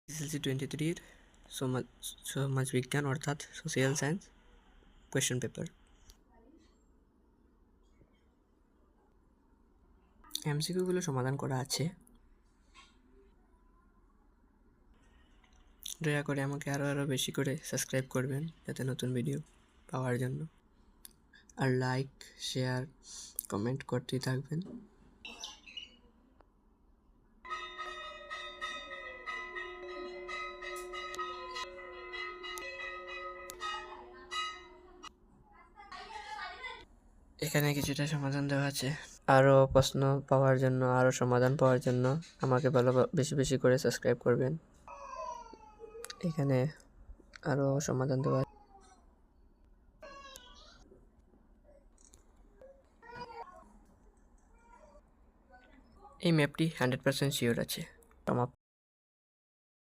SSC 23 সমাজবিজ্ঞান অর্থাৎ social science question paper. এমসিকিউগুলো সমাধান করা আছে। দয়া করে আমাকে আরও বেশি করে সাবস্ক্রাইব করবেন যাতে নতুন ভিডিও পাওয়ার জন্য, আর লাইক শেয়ার কমেন্ট করতেই থাকবেন। এখানে কিছুটা সমাধান দেওয়া আছে। আরও প্রশ্ন পাওয়ার জন্য, আরও সমাধান পাওয়ার জন্য আমাকে বেশি বেশি করে সাবস্ক্রাইব করবেন। এখানে আরও সমাধান দেওয়া। এই ম্যাপটি 100% শিওর আছে।